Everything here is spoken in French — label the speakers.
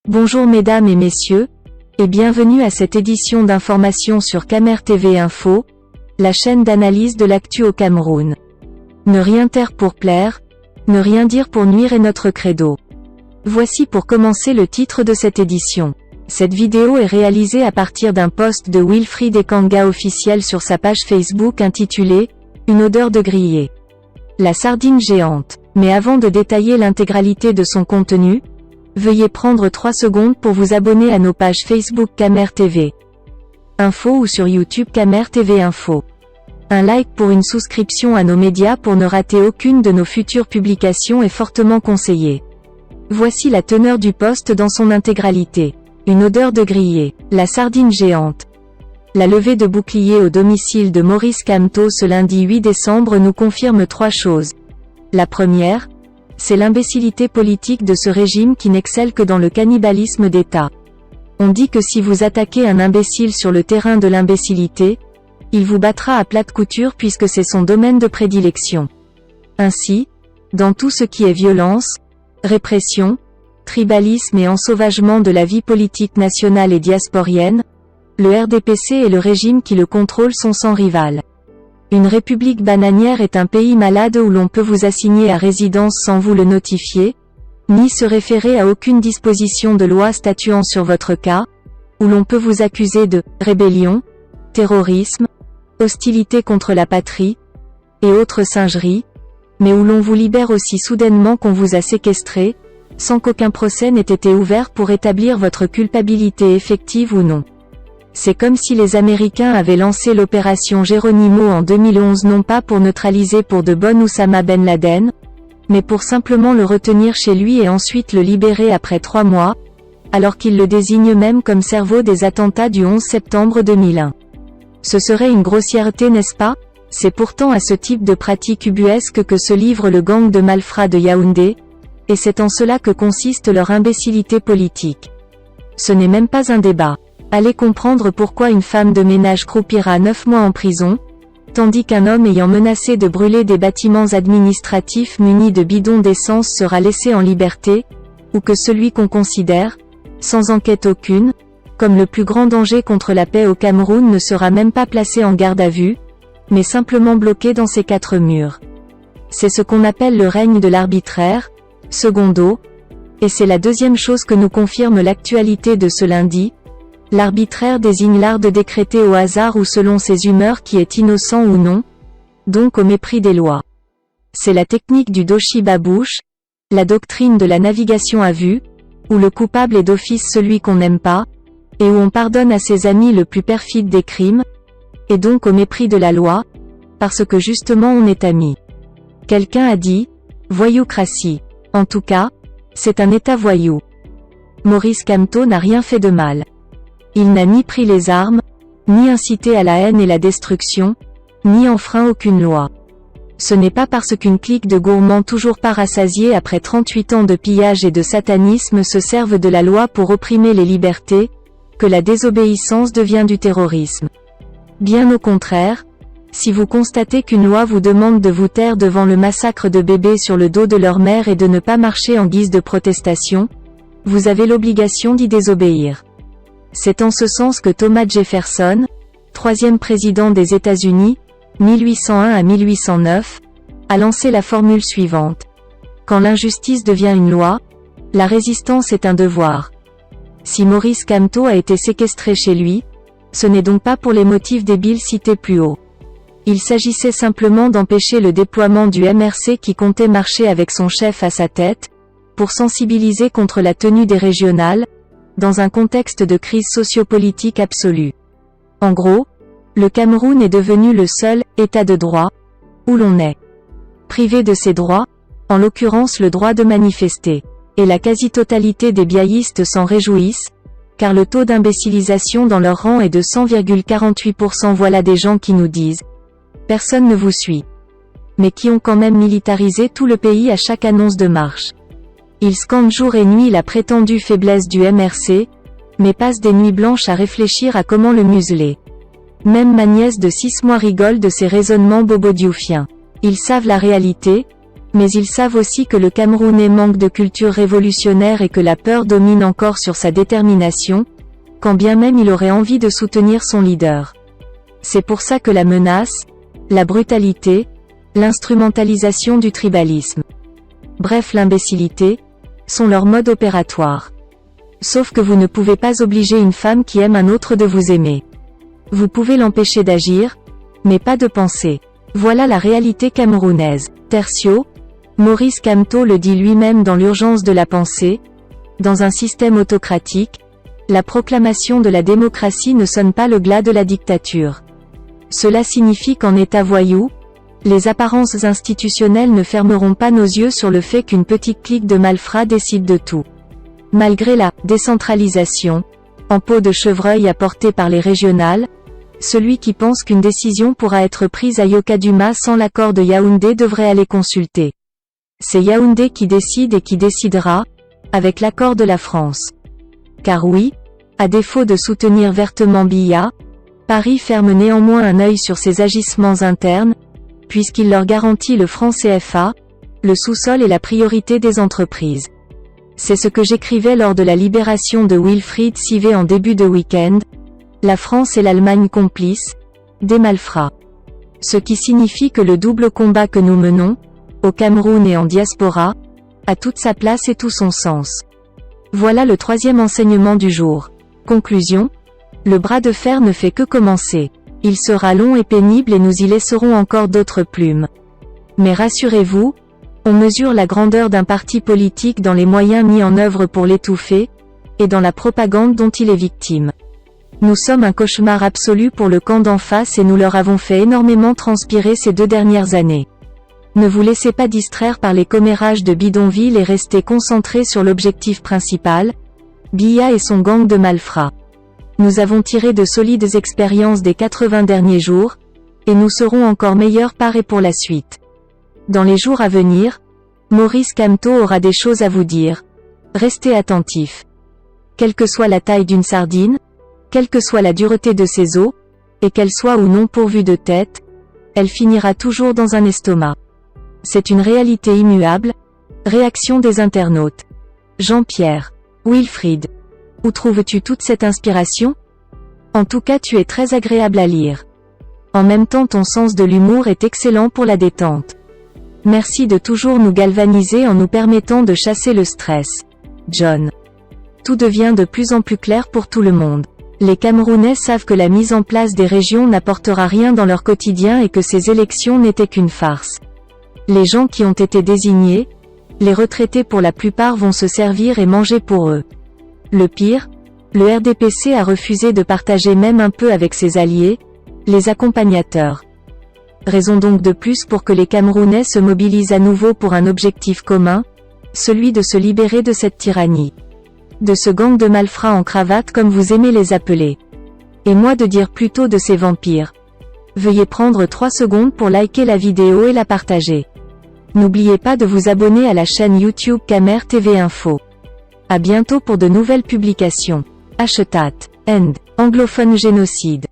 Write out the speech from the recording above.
Speaker 1: Bonjour mesdames et messieurs, et bienvenue à cette édition d'information sur Camer TV Info, la chaîne d'analyse de l'actu au Cameroun. Ne rien taire pour plaire, ne rien dire pour nuire est notre credo. Voici pour commencer le titre de cette édition. Cette vidéo est réalisée à partir d'un post de Wilfried Ekanga officiel sur sa page Facebook intitulé « Une odeur de grillé ». La sardine géante. Mais avant de détailler l'intégralité de son contenu, veuillez prendre 3 secondes pour vous abonner à nos pages Facebook Camer TV Info ou sur YouTube Camer TV Info. Un like pour une souscription à nos médias pour ne rater aucune de nos futures publications est fortement conseillé. Voici la teneur du post dans son intégralité. Une odeur de grillé. La sardine géante. La levée de bouclier au domicile de Maurice Kamto ce lundi 8 décembre nous confirme 3 choses. La première, c'est l'imbécilité politique de ce régime qui n'excelle que dans le cannibalisme d'État. On dit que si vous attaquez un imbécile sur le terrain de l'imbécilité, il vous battra à plate couture puisque c'est son domaine de prédilection. Ainsi, dans tout ce qui est violence, répression, tribalisme et ensauvagement de la vie politique nationale et diasporienne, le RDPC et le régime qui le contrôle sont sans rival. Une république bananière est un pays malade où l'on peut vous assigner à résidence sans vous le notifier, ni se référer à aucune disposition de loi statuant sur votre cas, où l'on peut vous accuser de rébellion, terrorisme, hostilité contre la patrie, et autres singeries, mais où l'on vous libère aussi soudainement qu'on vous a séquestré, sans qu'aucun procès n'ait été ouvert pour établir votre culpabilité effective ou non. C'est comme si les Américains avaient lancé l'opération Geronimo en 2011 non pas pour neutraliser pour de bon Oussama Ben Laden, mais pour simplement le retenir chez lui et ensuite le libérer après 3 mois, alors qu'il le désigne même comme cerveau des attentats du 11 septembre 2001. Ce serait une grossièreté, n'est-ce pas? C'est pourtant à ce type de pratique ubuesque que se livre le gang de malfrats de Yaoundé, et c'est en cela que consiste leur imbécilité politique. Ce n'est même pas un débat. Allez comprendre pourquoi une femme de ménage croupira 9 mois en prison, tandis qu'un homme ayant menacé de brûler des bâtiments administratifs munis de bidons d'essence sera laissé en liberté, ou que celui qu'on considère, sans enquête aucune, comme le plus grand danger contre la paix au Cameroun ne sera même pas placé en garde à vue, mais simplement bloqué dans ses 4 murs. C'est ce qu'on appelle le règne de l'arbitraire, secondo, et c'est la deuxième chose que nous confirme l'actualité de ce lundi. L'arbitraire désigne l'art de décréter au hasard ou selon ses humeurs qui est innocent ou non, donc au mépris des lois. C'est la technique du doshi babouche, la doctrine de la navigation à vue, où le coupable est d'office celui qu'on n'aime pas, et où on pardonne à ses amis le plus perfide des crimes, et donc au mépris de la loi, parce que justement on est amis. Quelqu'un a dit, voyoucratie. En tout cas, c'est un état voyou. Maurice Kamto n'a rien fait de mal. Il n'a ni pris les armes, ni incité à la haine et la destruction, ni enfreint aucune loi. Ce n'est pas parce qu'une clique de gourmands toujours pas rassasiés après 38 ans de pillage et de satanisme se servent de la loi pour opprimer les libertés, que la désobéissance devient du terrorisme. Bien au contraire, si vous constatez qu'une loi vous demande de vous taire devant le massacre de bébés sur le dos de leur mère et de ne pas marcher en guise de protestation, vous avez l'obligation d'y désobéir. C'est en ce sens que Thomas Jefferson, 3e président des États-Unis, 1801 à 1809, a lancé la formule suivante. Quand l'injustice devient une loi, la résistance est un devoir. Si Maurice Kamto a été séquestré chez lui, ce n'est donc pas pour les motifs débiles cités plus haut. Il s'agissait simplement d'empêcher le déploiement du MRC qui comptait marcher avec son chef à sa tête, pour sensibiliser contre la tenue des régionales, dans un contexte de crise sociopolitique absolue. En gros, le Cameroun est devenu le seul État de droit où l'on est privé de ses droits, en l'occurrence le droit de manifester. Et la quasi-totalité des biaïstes s'en réjouissent, car le taux d'imbécilisation dans leur rang est de 100,48%. Voilà des gens qui nous disent « Personne ne vous suit », mais qui ont quand même militarisé tout le pays à chaque annonce de marche. Ils scandent jour et nuit la prétendue faiblesse du MRC, mais passent des nuits blanches à réfléchir à comment le museler. Même ma nièce de 6 mois rigole de ces raisonnements bobodiouffiens. Ils savent la réalité, Mais ils savent aussi que le Camerounais manque de culture révolutionnaire et que la peur domine encore sur sa détermination, quand bien même il aurait envie de soutenir son leader. C'est pour ça que la menace, la brutalité, l'instrumentalisation du tribalisme, bref l'imbécilité, sont leur mode opératoire. Sauf que vous ne pouvez pas obliger une femme qui aime un autre de vous aimer. Vous pouvez l'empêcher d'agir, mais pas de penser. Voilà la réalité camerounaise. Tertio, Maurice Kamto le dit lui-même dans l'urgence de la pensée, dans un système autocratique, la proclamation de la démocratie ne sonne pas le glas de la dictature. Cela signifie qu'en état voyou, les apparences institutionnelles ne fermeront pas nos yeux sur le fait qu'une petite clique de malfrats décide de tout. Malgré la décentralisation, en peau de chevreuil apportée par les régionales, celui qui pense qu'une décision pourra être prise à Yokaduma sans l'accord de Yaoundé devrait aller consulter. C'est Yaoundé qui décide et qui décidera, avec l'accord de la France. Car oui, à défaut de soutenir vertement Biya, Paris ferme néanmoins un œil sur ses agissements internes, puisqu'il leur garantit le franc CFA, le sous-sol et la priorité des entreprises. C'est ce que j'écrivais lors de la libération de Wilfried Sivé en début de week-end, la France et l'Allemagne complices, des malfrats. Ce qui signifie que le double combat que nous menons, au Cameroun et en diaspora, a toute sa place et tout son sens. Voilà le troisième enseignement du jour. Conclusion, le bras de fer ne fait que commencer. Il sera long et pénible et nous y laisserons encore d'autres plumes. Mais rassurez-vous, on mesure la grandeur d'un parti politique dans les moyens mis en œuvre pour l'étouffer, et dans la propagande dont il est victime. Nous sommes un cauchemar absolu pour le camp d'en face et nous leur avons fait énormément transpirer ces 2 dernières années. Ne vous laissez pas distraire par les commérages de bidonville et restez concentrés sur l'objectif principal, Biya et son gang de malfrats. Nous avons tiré de solides expériences des 80 derniers jours, et nous serons encore meilleurs parés pour la suite. Dans les jours à venir, Maurice Kamto aura des choses à vous dire. Restez attentifs. Quelle que soit la taille d'une sardine, quelle que soit la dureté de ses os, et qu'elle soit ou non pourvue de tête, elle finira toujours dans un estomac. C'est une réalité immuable. Réaction des internautes. Jean-Pierre. Wilfried. Où trouves-tu toute cette inspiration? En tout cas tu es très agréable à lire. En même temps ton sens de l'humour est excellent pour la détente. Merci de toujours nous galvaniser en nous permettant de chasser le stress. John. Tout devient de plus en plus clair pour tout le monde. Les Camerounais savent que la mise en place des régions n'apportera rien dans leur quotidien et que ces élections n'étaient qu'une farce. Les gens qui ont été désignés, les retraités pour la plupart vont se servir et manger pour eux. Le pire, le RDPC a refusé de partager même un peu avec ses alliés, les accompagnateurs. Raison donc de plus pour que les Camerounais se mobilisent à nouveau pour un objectif commun, celui de se libérer de cette tyrannie. De ce gang de malfrats en cravate comme vous aimez les appeler. Et moi de dire plutôt de ces vampires. Veuillez prendre 3 secondes pour liker la vidéo et la partager. N'oubliez pas de vous abonner à la chaîne YouTube Camer TV Info. À bientôt pour de nouvelles publications. #end. Anglophone génocide.